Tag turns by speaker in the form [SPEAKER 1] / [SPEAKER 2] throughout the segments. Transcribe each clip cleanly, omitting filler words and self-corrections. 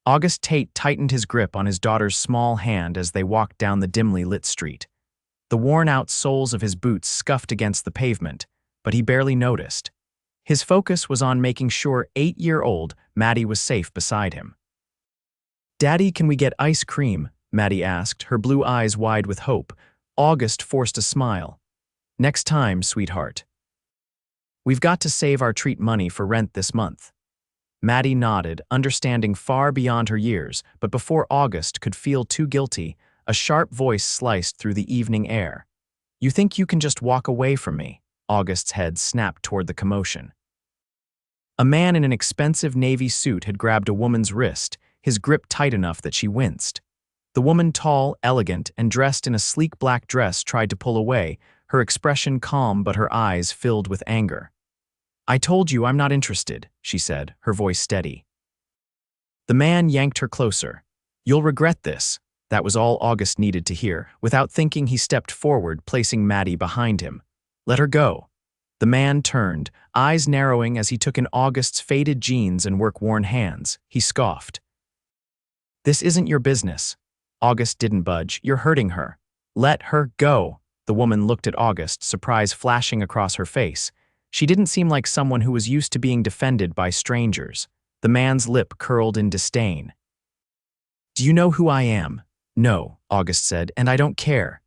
[SPEAKER 1] August Tate tightened his grip on his daughter's small hand as they walked down the dimly lit street. The worn-out soles of his boots scuffed against the pavement, but he barely noticed. His focus was on making sure 8-year-old Maddie was safe beside him. "Daddy, can we get ice cream?" Maddie asked, her blue eyes wide with hope. August forced a smile. "Next time, sweetheart. We've got to save our treat money for rent this month." Maddie nodded, understanding far beyond her years, but before August could feel too guilty, a sharp voice sliced through the evening air. "You think you can just walk away from me?" August's head snapped toward the commotion. A man in an expensive navy suit had grabbed a woman's wrist, his grip tight enough that she winced. The woman, tall, elegant, and dressed in a sleek black dress, tried to pull away, her expression calm but her eyes filled with anger. "I told you I'm not interested," she said, her voice steady. The man yanked her closer. "You'll regret this." That was all August needed to hear. Without thinking, he stepped forward, placing Maddie behind him. "Let her go." The man turned, eyes narrowing as he took in August's faded jeans and work-worn hands. He scoffed. "This isn't your business." August didn't budge. "You're hurting her." "Let her go." The woman looked at August, surprise flashing across her face. She didn't seem like someone who was used to being defended by strangers. The man's lip curled in disdain. "Do you know who I am?" "No," August said, "and I don't care."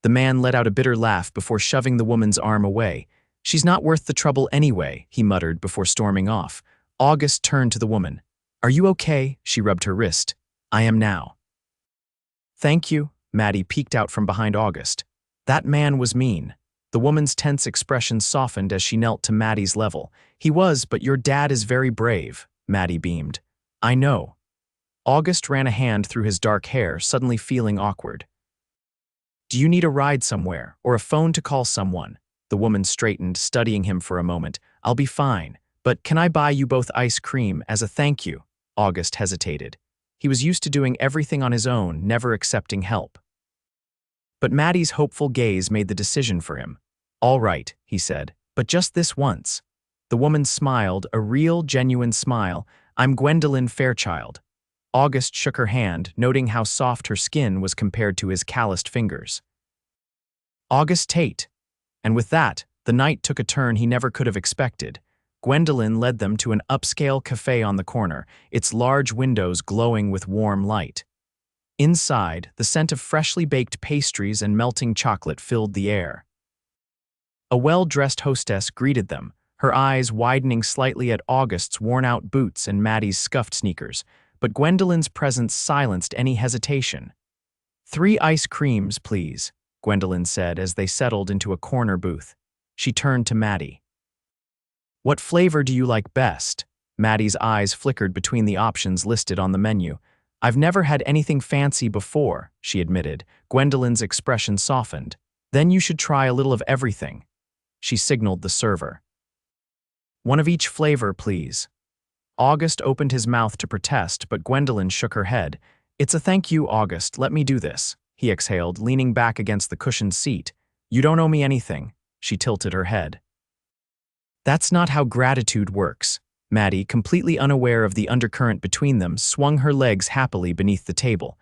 [SPEAKER 1] The man let out a bitter laugh before shoving the woman's arm away. "She's not worth the trouble anyway," he muttered before storming off. August turned to the woman. "Are you okay?" She rubbed her wrist. "I am now." "Thank you." Maddie peeked out from behind August. That man was mean. The woman's tense expression softened as she knelt to Maddie's level. "He was, but your dad is very brave," Maddie beamed. "I know." August ran a hand through his dark hair, suddenly feeling awkward. "Do you need a ride somewhere, or a phone to call someone?" The woman straightened, studying him for a moment. "I'll be fine, but can I buy you both ice cream as a thank you?" August hesitated. He was used to doing everything on his own, never accepting help. But Maddie's hopeful gaze made the decision for him. "All right," he said, "but just this once." The woman smiled, a real, genuine smile. "I'm Gwendolyn Fairchild." August shook her hand, noting how soft her skin was compared to his calloused fingers. "August Tate." And with that, the night took a turn he never could have expected. Gwendolyn led them to an upscale cafe on the corner, its large windows glowing with warm light. Inside, the scent of freshly baked pastries and melting chocolate filled the air. A well-dressed hostess greeted them, her eyes widening slightly at August's worn-out boots and Maddie's scuffed sneakers, but Gwendolyn's presence silenced any hesitation. "3 ice creams, please," Gwendolyn said as they settled into a corner booth. She turned to Maddie. "What flavor do you like best?" Maddie's eyes flickered between the options listed on the menu. "I've never had anything fancy before," she admitted. Gwendolyn's expression softened. "Then you should try a little of everything." She signaled the server. "1 of each flavor, please." August opened his mouth to protest, but Gwendolyn shook her head. "It's a thank you, August. Let me do this," he exhaled, leaning back against the cushioned seat. "You don't owe me anything." She tilted her head. "That's not how gratitude works." Maddie, completely unaware of the undercurrent between them, swung her legs happily beneath the table.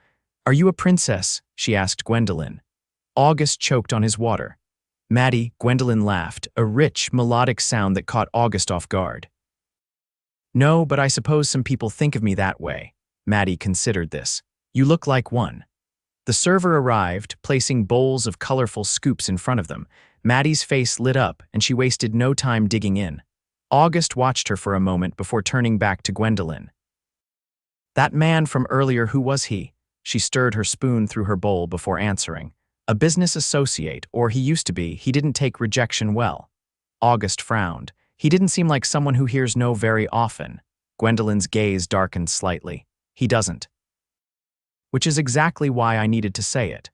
[SPEAKER 1] "Are you a princess?" she asked Gwendolyn. August choked on his water. "Maddie," Gwendolyn laughed, a rich, melodic sound that caught August off guard. "No, but I suppose some people think of me that way." Maddie considered this. "You look like one." The server arrived, placing bowls of colorful scoops in front of them. Maddie's face lit up, and she wasted no time digging in. August watched her for a moment before turning back to Gwendolyn. "That man from earlier, who was he?" She stirred her spoon through her bowl before answering. "A business associate, or he used to be. He didn't take rejection well." August frowned. "He didn't seem like someone who hears no very often." Gwendolyn's gaze darkened slightly. "He doesn't." "Which is exactly why I needed to say it."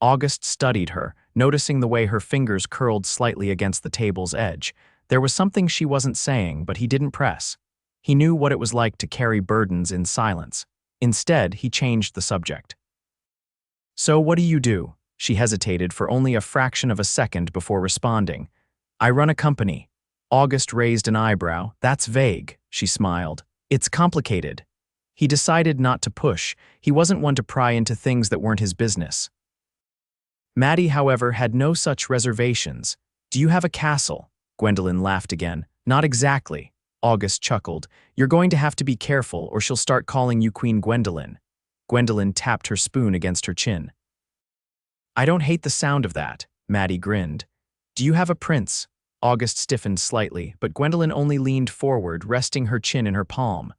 [SPEAKER 1] August studied her, noticing the way her fingers curled slightly against the table's edge. There was something she wasn't saying, but he didn't press. He knew what it was like to carry burdens in silence. Instead, he changed the subject. "So what do you do?" She hesitated for only a fraction of a second before responding. "I run a company." August raised an eyebrow. "That's vague," she smiled. "It's complicated." He decided not to push. He wasn't one to pry into things that weren't his business. Maddie, however, had no such reservations. "Do you have a castle?" Gwendolyn laughed again. "Not exactly." August chuckled. "You're going to have to be careful or she'll start calling you Queen Gwendolyn." Gwendolyn tapped her spoon against her chin. "I don't hate the sound of that," Maddie grinned. "Do you have a prince?" August stiffened slightly, but Gwendolyn only leaned forward, resting her chin in her palm.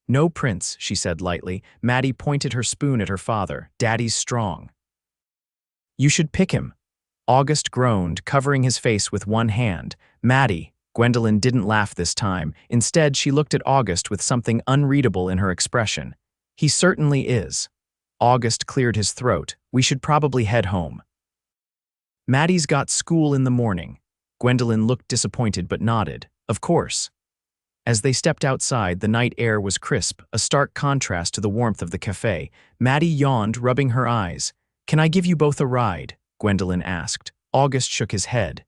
[SPEAKER 1] "No prince," she said lightly. Maddie pointed her spoon at her father. "Daddy's strong." "You should pick him." August groaned, covering his face with one hand. "Maddie." Gwendolyn didn't laugh this time. Instead, she looked at August with something unreadable in her expression. "He certainly is." August cleared his throat. "We should probably head home." "Maddie's got school in the morning." Gwendolyn looked disappointed but nodded. "Of course." As they stepped outside, the night air was crisp, a stark contrast to the warmth of the cafe. Maddie yawned, rubbing her eyes. "Can I give you both a ride?" Gwendolyn asked. August shook his head.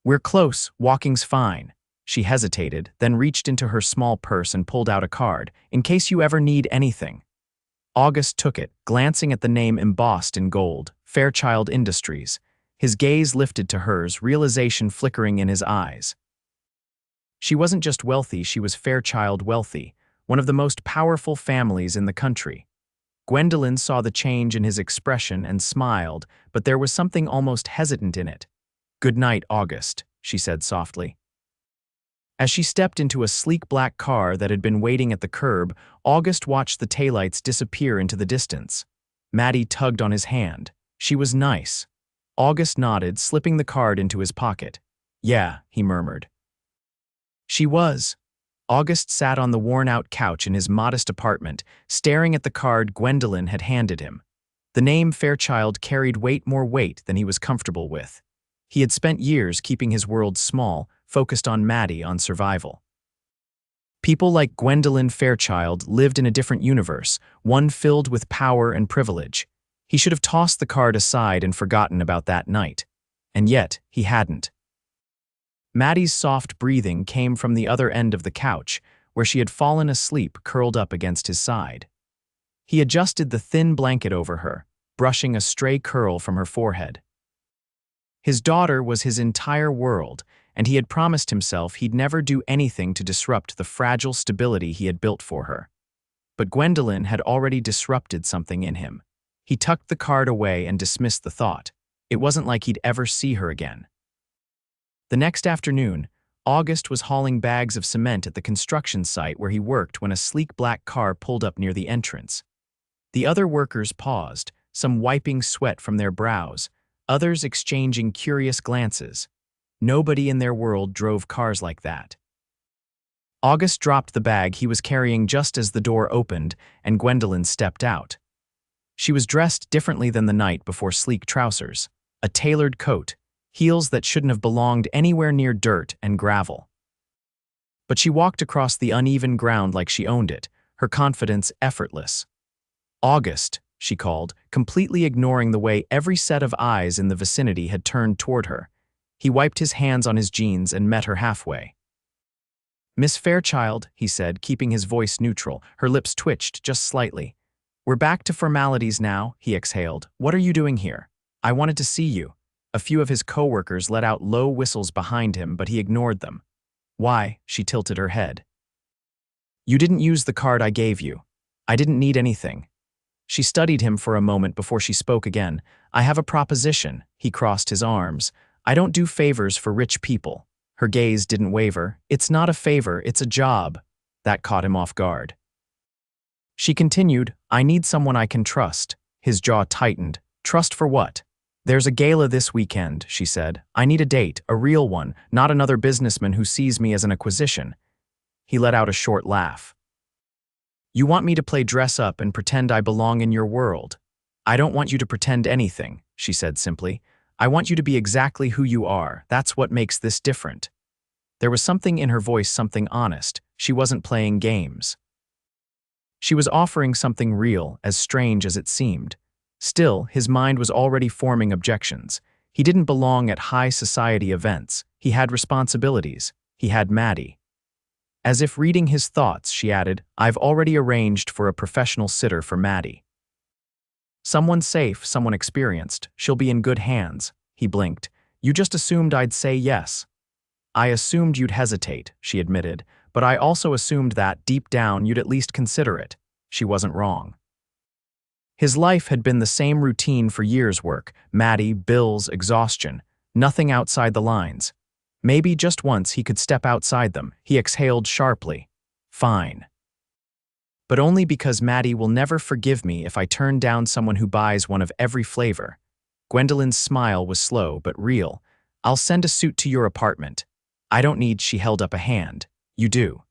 [SPEAKER 1] "We're close, walking's fine." She hesitated, then reached into her small purse and pulled out a card, "In case you ever need anything." August took it, glancing at the name embossed in gold, Fairchild Industries. His gaze lifted to hers, realization flickering in his eyes. She wasn't just wealthy, she was Fairchild wealthy, one of the most powerful families in the country. Gwendolyn saw the change in his expression and smiled, but there was something almost hesitant in it. "Good night, August," she said softly. As she stepped into a sleek black car that had been waiting at the curb, August watched the taillights disappear into the distance. Maddie tugged on his hand. She was nice. August nodded, slipping the card into his pocket. "Yeah," he murmured. She was. August sat on the worn-out couch in his modest apartment, staring at the card Gwendolyn had handed him. The name Fairchild carried more weight than he was comfortable with. He had spent years keeping his world small, focused on Maddie, on survival. People like Gwendolyn Fairchild lived in a different universe, one filled with power and privilege. He should have tossed the card aside and forgotten about that night. And yet, he hadn't. Maddie's soft breathing came from the other end of the couch, where she had fallen asleep curled up against his side. He adjusted the thin blanket over her, brushing a stray curl from her forehead. His daughter was his entire world, and he had promised himself he'd never do anything to disrupt the fragile stability he had built for her. But Gwendolyn had already disrupted something in him. He tucked the card away and dismissed the thought. It wasn't like he'd ever see her again. The next afternoon, August was hauling bags of cement at the construction site where he worked when a sleek black car pulled up near the entrance. The other workers paused, some wiping sweat from their brows, others exchanging curious glances. Nobody in their world drove cars like that. August dropped the bag he was carrying just as the door opened and Gwendolyn stepped out. She was dressed differently than the night before: sleek trousers, a tailored coat, heels that shouldn't have belonged anywhere near dirt and gravel. But she walked across the uneven ground like she owned it, her confidence effortless. "August," she called, completely ignoring the way every set of eyes in the vicinity had turned toward her. He wiped his hands on his jeans and met her halfway. "Miss Fairchild," he said, keeping his voice neutral. Her lips twitched just slightly. "We're back to formalities now," he exhaled. "What are you doing here? I wanted to see you." A few of his coworkers let out low whistles behind him, but he ignored them. "Why?" She tilted her head. "You didn't use the card I gave you. I didn't need anything." She studied him for a moment before she spoke again. "I have a proposition." He crossed his arms. "I don't do favors for rich people." Her gaze didn't waver. "It's not a favor, it's a job." That caught him off guard. She continued, "I need someone I can trust." His jaw tightened. "Trust for what?" "There's a gala this weekend," she said. "I need a date, a real one, not another businessman who sees me as an acquisition." He let out a short laugh. "You want me to play dress up and pretend I belong in your world?" "I don't want you to pretend anything," she said simply. "I want you to be exactly who you are. That's what makes this different." There was something in her voice, something honest. She wasn't playing games. She was offering something real, as strange as it seemed. Still, his mind was already forming objections. He didn't belong at high society events. He had responsibilities. He had Maddie. As if reading his thoughts, she added, "I've already arranged for a professional sitter for Maddie. Someone safe, someone experienced. She'll be in good hands." He blinked. "You just assumed I'd say yes." "I assumed you'd hesitate," she admitted, "but I also assumed that, deep down, you'd at least consider it." She wasn't wrong. His life had been the same routine for years: work, Maddie, bills, exhaustion. Nothing outside the lines. Maybe just once he could step outside them. He exhaled sharply. "Fine. But only because Maddie will never forgive me if I turn down someone who buys one of every flavor." Gwendolyn's smile was slow but real. "I'll send a suit to your apartment. I don't need." She held up a hand. "You do.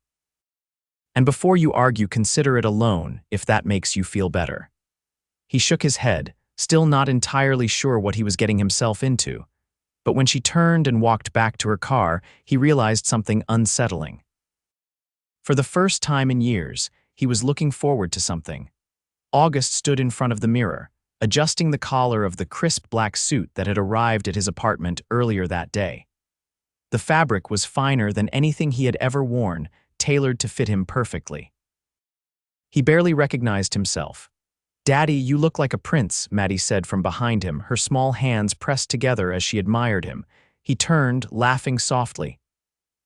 [SPEAKER 1] And before you argue, consider it a loan, if that makes you feel better." He shook his head, still not entirely sure what he was getting himself into. But when she turned and walked back to her car, he realized something unsettling. For the first time in years, he was looking forward to something. August stood in front of the mirror, adjusting the collar of the crisp black suit that had arrived at his apartment earlier that day. The fabric was finer than anything he had ever worn, tailored to fit him perfectly. He barely recognized himself. "Daddy, you look like a prince," Maddie said from behind him, her small hands pressed together as she admired him. He turned, laughing softly.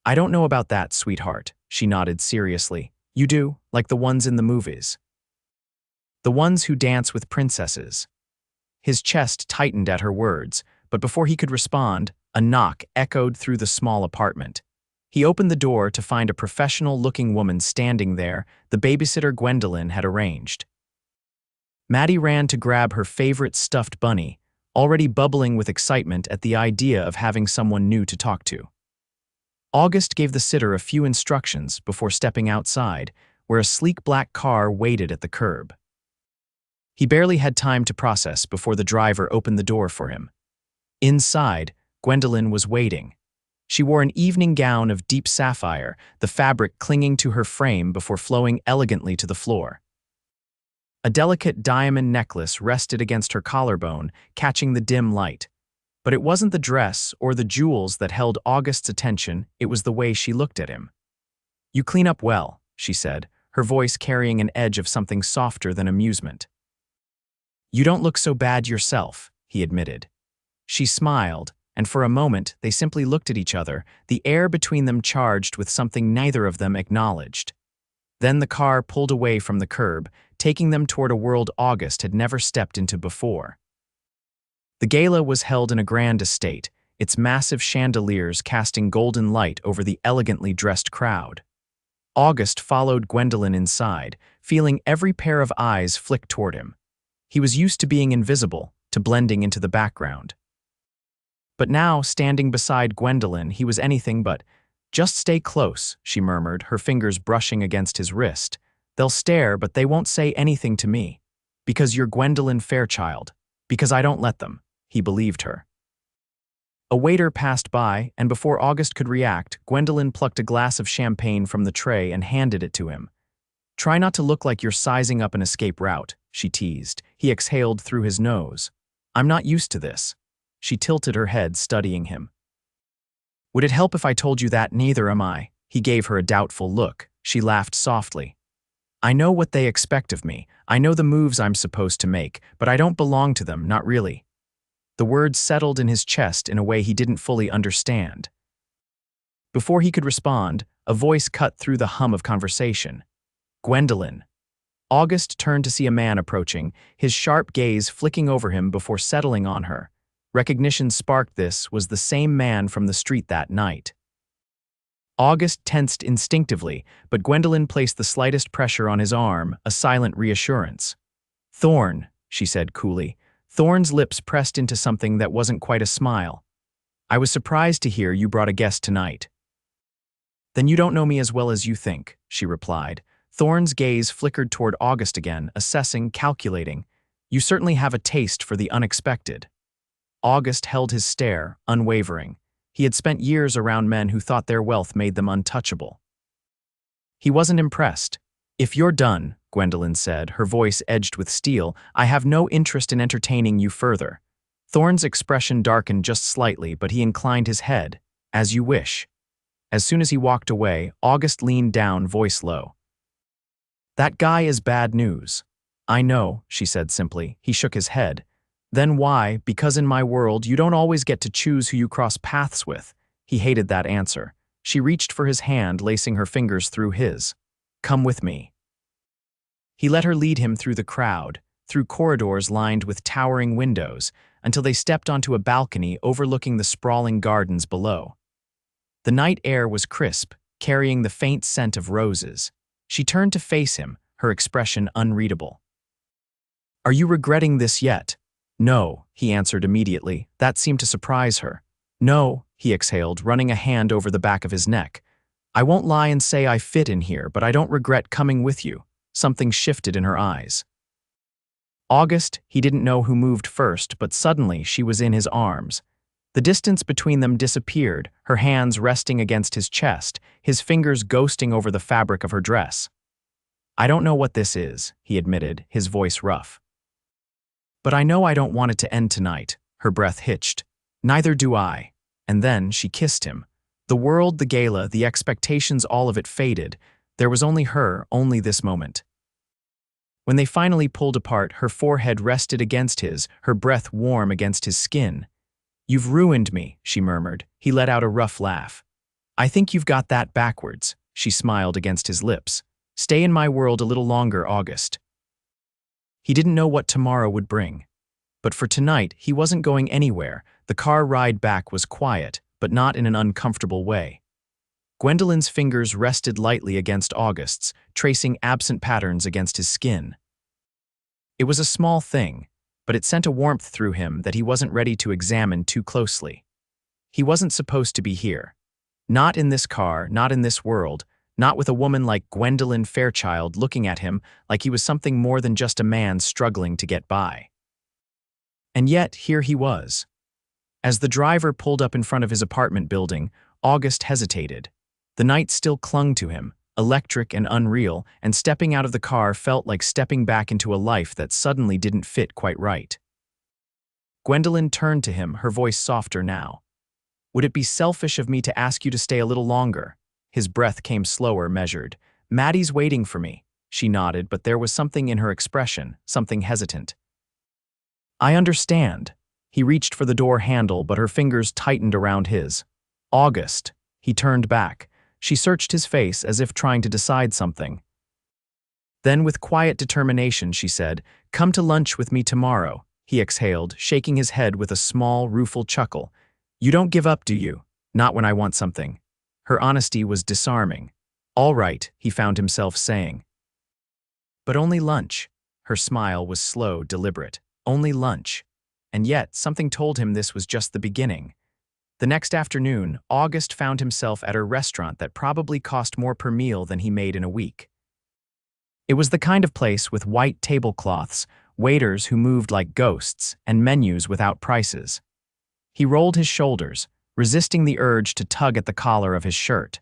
[SPEAKER 1] "I don't know about that, sweetheart," she nodded seriously. "You do, like the ones in the movies. The ones who dance with princesses." His chest tightened at her words, but before he could respond, a knock echoed through the small apartment. He opened the door to find a professional-looking woman standing there, the babysitter Gwendolyn had arranged. Maddie ran to grab her favorite stuffed bunny, already bubbling with excitement at the idea of having someone new to talk to. August gave the sitter a few instructions before stepping outside, where a sleek black car waited at the curb. He barely had time to process before the driver opened the door for him. Inside, Gwendolyn was waiting. She wore an evening gown of deep sapphire, the fabric clinging to her frame before flowing elegantly to the floor. A delicate diamond necklace rested against her collarbone, catching the dim light. But it wasn't the dress or the jewels that held August's attention, it was the way she looked at him. "You clean up well," she said, her voice carrying an edge of something softer than amusement. "You don't look so bad yourself," he admitted. She smiled, and for a moment they simply looked at each other, the air between them charged with something neither of them acknowledged. Then the car pulled away from the curb, taking them toward a world August had never stepped into before. The gala was held in a grand estate, its massive chandeliers casting golden light over the elegantly dressed crowd. August followed Gwendolyn inside, feeling every pair of eyes flick toward him. He was used to being invisible, to blending into the background. But now, standing beside Gwendolyn, he was anything but. "Just stay close," she murmured, her fingers brushing against his wrist. "They'll stare, but they won't say anything to me. Because you're Gwendolyn Fairchild. Because I don't let them." He believed her. A waiter passed by, and before August could react, Gwendolyn plucked a glass of champagne from the tray and handed it to him. "Try not to look like you're sizing up an escape route," she teased. He exhaled through his nose. "I'm not used to this." She tilted her head, studying him. "Would it help if I told you that? Neither am I." He gave her a doubtful look. She laughed softly. "I know what they expect of me. I know the moves I'm supposed to make, but I don't belong to them, not really." The words settled in his chest in a way he didn't fully understand. Before he could respond, a voice cut through the hum of conversation. "Gwendolyn." August turned to see a man approaching, his sharp gaze flicking over him before settling on her. Recognition sparked. This was the same man from the street that night. August tensed instinctively, but Gwendolyn placed the slightest pressure on his arm, a silent reassurance. "Thorn," she said coolly. Thorn's lips pressed into something that wasn't quite a smile. "I was surprised to hear you brought a guest tonight." "Then you don't know me as well as you think," she replied. Thorn's gaze flickered toward August again, assessing, calculating. "You certainly have a taste for the unexpected." August held his stare, unwavering. He had spent years around men who thought their wealth made them untouchable. He wasn't impressed. "If you're done," Gwendolyn said, her voice edged with steel, "I have no interest in entertaining you further." Thorn's expression darkened just slightly, but he inclined his head. "As you wish." As soon as he walked away, August leaned down, voice low. "That guy is bad news." "I know," she said simply. He shook his head. "Then why? Because in my world, you don't always get to choose who you cross paths with." He hated that answer. She reached for his hand, lacing her fingers through his. "Come with me." He let her lead him through the crowd, through corridors lined with towering windows, until they stepped onto a balcony overlooking the sprawling gardens below. The night air was crisp, carrying the faint scent of roses. She turned to face him, her expression unreadable. "Are you regretting this yet?" "No," he answered immediately. That seemed to surprise her. "No," he exhaled, running a hand over the back of his neck. "I won't lie and say I fit in here, but I don't regret coming with you." Something shifted in her eyes. August, he didn't know who moved first, but suddenly she was in his arms. The distance between them disappeared, her hands resting against his chest, his fingers ghosting over the fabric of her dress. "I don't know what this is," he admitted, his voice rough. "But I know I don't want it to end tonight." Her breath hitched. "Neither do I." And then she kissed him. The world, the gala, the expectations, all of it faded. There was only her, only this moment. When they finally pulled apart, her forehead rested against his, her breath warm against his skin. "You've ruined me," she murmured. He let out a rough laugh. "I think you've got that backwards." She smiled against his lips. "Stay in my world a little longer, August." He didn't know what tomorrow would bring. But for tonight, he wasn't going anywhere. The car ride back was quiet, but not in an uncomfortable way. Gwendolyn's fingers rested lightly against August's, tracing absent patterns against his skin. It was a small thing, but it sent a warmth through him that he wasn't ready to examine too closely. He wasn't supposed to be here. Not in this car, not in this world, not with a woman like Gwendolyn Fairchild looking at him like he was something more than just a man struggling to get by. And yet, here he was. As the driver pulled up in front of his apartment building, August hesitated. The night still clung to him, electric and unreal, and stepping out of the car felt like stepping back into a life that suddenly didn't fit quite right. Gwendolyn turned to him, her voice softer now. "Would it be selfish of me to ask you to stay a little longer?" His breath came slower, measured. "Maddie's waiting for me." She nodded, but there was something in her expression, something hesitant. "I understand." He reached for the door handle, but her fingers tightened around his. "August." He turned back. She searched his face as if trying to decide something. Then, with quiet determination, she said, "Come to lunch with me tomorrow." He exhaled, shaking his head with a small, rueful chuckle. "You don't give up, do you? Not when I want something." Her honesty was disarming. "All right," he found himself saying. "But only lunch." Her smile was slow, deliberate. Only lunch. And yet, something told him this was just the beginning. The next afternoon, August found himself at a restaurant that probably cost more per meal than he made in a week. It was the kind of place with white tablecloths, waiters who moved like ghosts, and menus without prices. He rolled his shoulders, resisting the urge to tug at the collar of his shirt.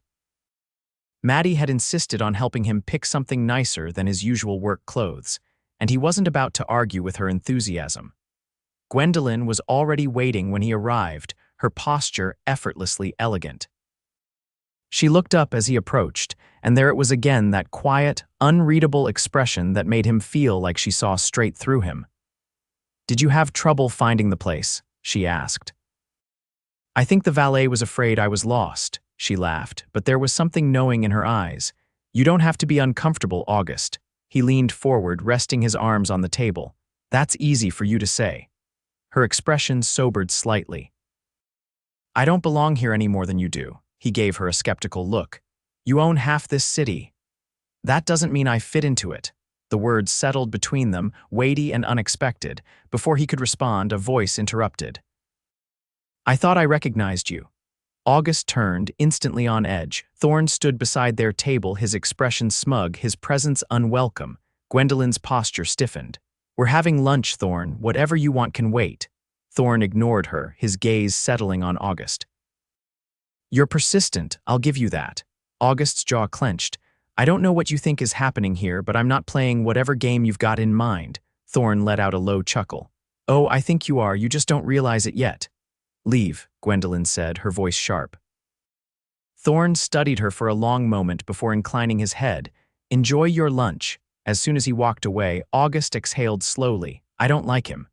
[SPEAKER 1] Maddie had insisted on helping him pick something nicer than his usual work clothes, and he wasn't about to argue with her enthusiasm. Gwendolyn was already waiting when he arrived, her posture effortlessly elegant. She looked up as he approached, and there it was again, that quiet, unreadable expression that made him feel like she saw straight through him. "Did you have trouble finding the place?" she asked. "I think the valet was afraid I was lost," she laughed, but there was something knowing in her eyes. "You don't have to be uncomfortable, August." He leaned forward, resting his arms on the table. "That's easy for you to say." Her expression sobered slightly. "I don't belong here any more than you do." He gave her a skeptical look. "You own half this city." "That doesn't mean I fit into it." The words settled between them, weighty and unexpected. Before he could respond, a voice interrupted. "I thought I recognized you." August turned, instantly on edge. Thorne stood beside their table, his expression smug, his presence unwelcome. Gwendolyn's posture stiffened. "We're having lunch, Thorne. Whatever you want can wait." Thorne ignored her, his gaze settling on August. "You're persistent, I'll give you that." August's jaw clenched. "I don't know what you think is happening here, but I'm not playing whatever game you've got in mind." Thorne let out a low chuckle. "Oh, I think you are, you just don't realize it yet." "Leave," Gwendolyn said, her voice sharp. Thorne studied her for a long moment before inclining his head. "Enjoy your lunch." As soon as he walked away, August exhaled slowly. "I don't like him."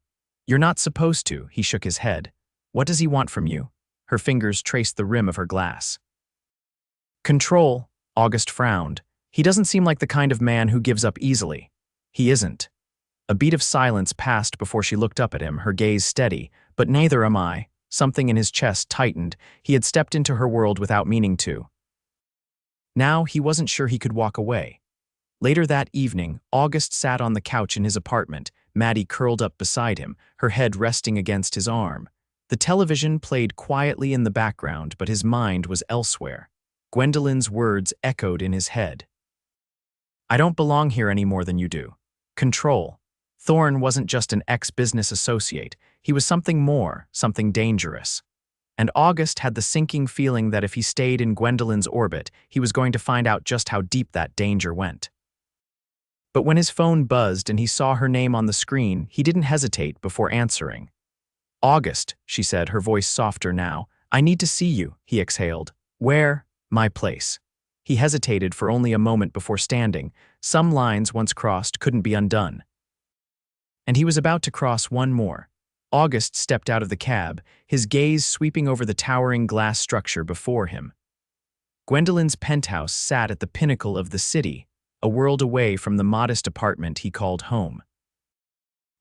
[SPEAKER 1] "You're not supposed to," he shook his head. "What does he want from you?" Her fingers traced the rim of her glass. "Control," August frowned. "He doesn't seem like the kind of man who gives up easily." "He isn't." A beat of silence passed before she looked up at him, her gaze steady. "But neither am I." Something in his chest tightened. He had stepped into her world without meaning to. Now he wasn't sure he could walk away. Later that evening, August sat on the couch in his apartment, Maddie curled up beside him, her head resting against his arm. The television played quietly in the background, but his mind was elsewhere. Gwendolyn's words echoed in his head. "I don't belong here any more than you do." Control. Thorne wasn't just an ex-business associate. He was something more, something dangerous. And August had the sinking feeling that if he stayed in Gwendolyn's orbit, he was going to find out just how deep that danger went. But when his phone buzzed and he saw her name on the screen, he didn't hesitate before answering. "August," she said, her voice softer now. "I need to see you," he exhaled. "Where?" "My place." He hesitated for only a moment before standing. Some lines, once crossed, couldn't be undone. And he was about to cross one more. August stepped out of the cab, his gaze sweeping over the towering glass structure before him. Gwendolyn's penthouse sat at the pinnacle of the city, a world away from the modest apartment he called home.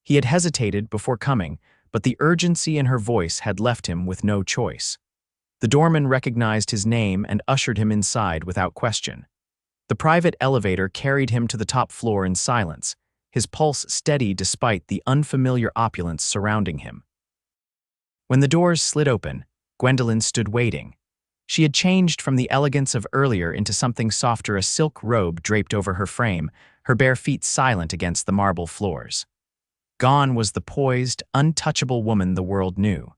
[SPEAKER 1] He had hesitated before coming, but the urgency in her voice had left him with no choice. The doorman recognized his name and ushered him inside without question. The private elevator carried him to the top floor in silence, his pulse steady despite the unfamiliar opulence surrounding him. When the doors slid open, Gwendolyn stood waiting. She had changed from the elegance of earlier into something softer, a silk robe draped over her frame, her bare feet silent against the marble floors. Gone was the poised, untouchable woman the world knew.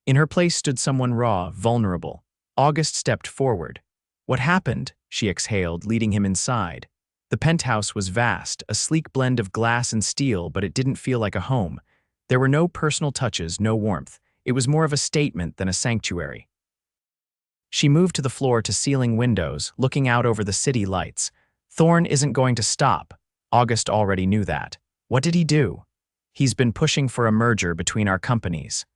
[SPEAKER 1] In her place stood someone raw, vulnerable. August stepped forward. "What happened?" she exhaled, leading him inside. The penthouse was vast, a sleek blend of glass and steel, but it didn't feel like a home. There were no personal touches, no warmth. It was more of a statement than a sanctuary. She moved to the floor-to-ceiling windows, looking out over the city lights. Thorne isn't going to stop. August already knew that. What did he do? He's been pushing for a merger between our companies.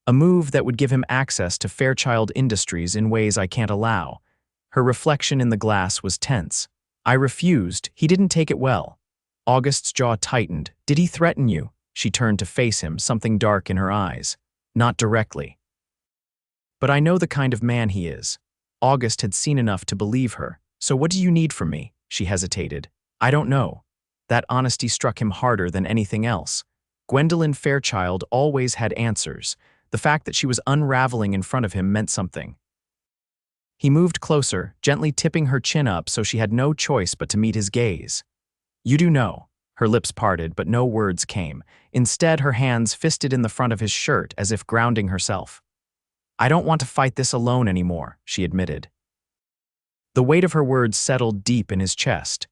[SPEAKER 1] A move that would give him access to Fairchild Industries in ways I can't allow. Her reflection in the glass was tense. "I refused. He didn't take it well." August's jaw tightened. "Did he threaten you?" She turned to face him, something dark in her eyes. "Not directly. But I know the kind of man he is." August had seen enough to believe her. "So what do you need from me?" She hesitated. "I don't know." That honesty struck him harder than anything else. Gwendolyn Fairchild always had answers. The fact that she was unraveling in front of him meant something. He moved closer, gently tipping her chin up so she had no choice but to meet his gaze. "You do know." Her lips parted, but no words came. Instead, her hands fisted in the front of his shirt as if grounding herself. "I don't want to fight this alone anymore," she admitted. The weight of her words settled deep in his chest.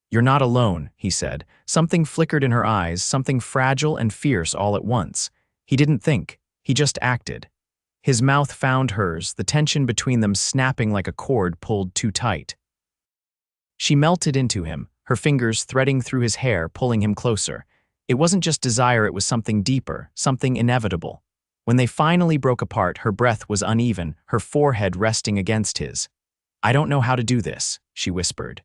[SPEAKER 1] "You're not alone," he said. Something flickered in her eyes, something fragile and fierce all at once. He didn't think, he just acted. His mouth found hers, the tension between them snapping like a cord pulled too tight. She melted into him, her fingers threading through his hair, pulling him closer. It wasn't just desire, it was something deeper, something inevitable. When they finally broke apart, her breath was uneven, her forehead resting against his. "I don't know how to do this," she whispered.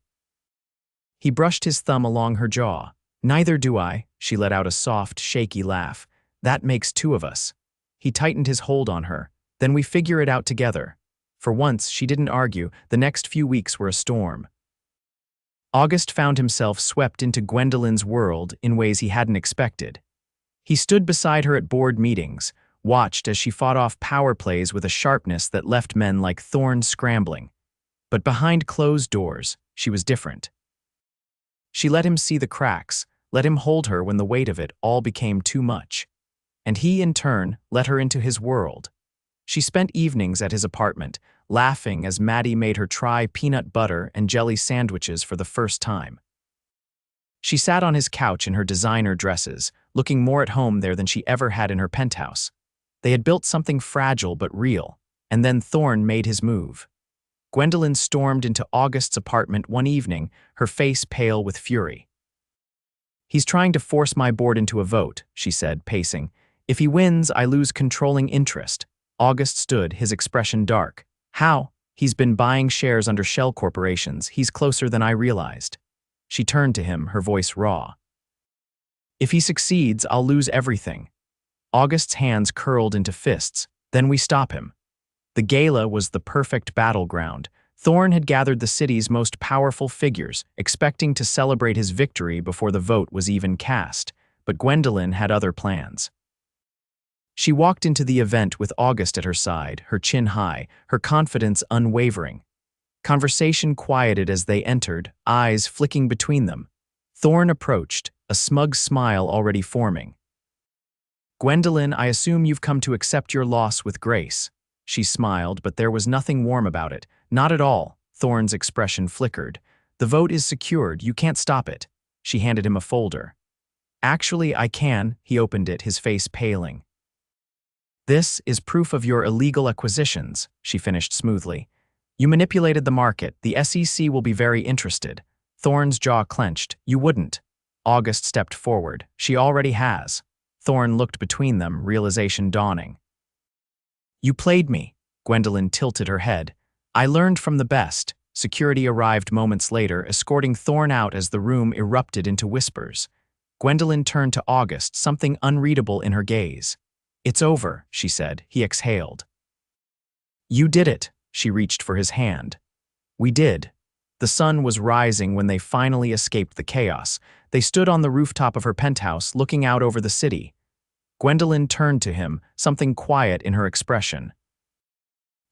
[SPEAKER 1] He brushed his thumb along her jaw. "Neither do I," she let out a soft, shaky laugh. "That makes two of us." He tightened his hold on her. "Then we figure it out together." For once, she didn't argue. The next few weeks were a storm. August found himself swept into Gwendolyn's world in ways he hadn't expected. He stood beside her at board meetings, watched as she fought off power plays with a sharpness that left men like Thorne scrambling. But behind closed doors, she was different. She let him see the cracks, let him hold her when the weight of it all became too much. And he, in turn, let her into his world. She spent evenings at his apartment, laughing as Maddie made her try peanut butter and jelly sandwiches for the first time. She sat on his couch in her designer dresses, looking more at home there than she ever had in her penthouse. They had built something fragile but real, And then Thorne made his move. Gwendolyn stormed into August's apartment one evening, her face pale with fury. "He's trying to force my board into a vote," she said, pacing. "If he wins, I lose controlling interest." August stood, his expression dark. "How?" "He's been buying shares under shell corporations. He's closer than I realized." She turned to him, her voice raw. "If he succeeds, I'll lose everything." August's hands curled into fists. "Then we stop him." The gala was the perfect battleground. Thorne had gathered the city's most powerful figures, expecting to celebrate his victory before the vote was even cast. But Gwendolyn had other plans. She walked into the event with August at her side, her chin high, her confidence unwavering. Conversation quieted as they entered, eyes flicking between them. Thorne approached, a smug smile already forming. "Gwendolyn, I assume you've come to accept your loss with grace." She smiled, but there was nothing warm about it. "Not at all." Thorne's expression flickered. "The vote is secured. You can't stop it." She handed him a folder. "Actually, I can." He opened it, his face paling. "This is proof of your illegal acquisitions," she finished smoothly. "You manipulated the market. The SEC will be very interested." Thorne's jaw clenched. "You wouldn't." August stepped forward. "She already has." Thorne looked between them, realization dawning. "You played me." Gwendolyn tilted her head. "I learned from the best." Security arrived moments later, escorting Thorne out as the room erupted into whispers. Gwendolyn turned to August, something unreadable in her gaze. "It's over," she said. He exhaled. "You did it." She reached for his hand. "We did." The sun was rising when they finally escaped the chaos. They stood on the rooftop of her penthouse, looking out over the city. Gwendolyn turned to him, something quiet in her expression.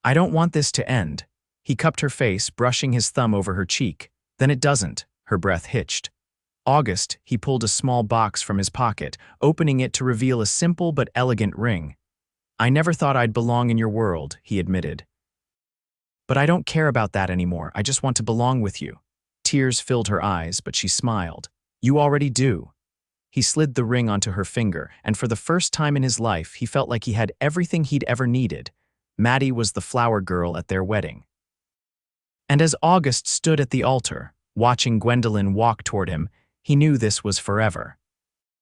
[SPEAKER 1] "I don't want this to end." He cupped her face, brushing his thumb over her cheek. "Then it doesn't." Her breath hitched. "August," he pulled a small box from his pocket, opening it to reveal a simple but elegant ring. "I never thought I'd belong in your world," he admitted. "But I don't care about that anymore. I just want to belong with you." Tears filled her eyes, but she smiled. "You already do." He slid the ring onto her finger, and for the first time in his life, he felt like he had everything he'd ever needed. Maddie was the flower girl at their wedding. And as August stood at the altar, watching Gwendolyn walk toward him, he knew this was forever.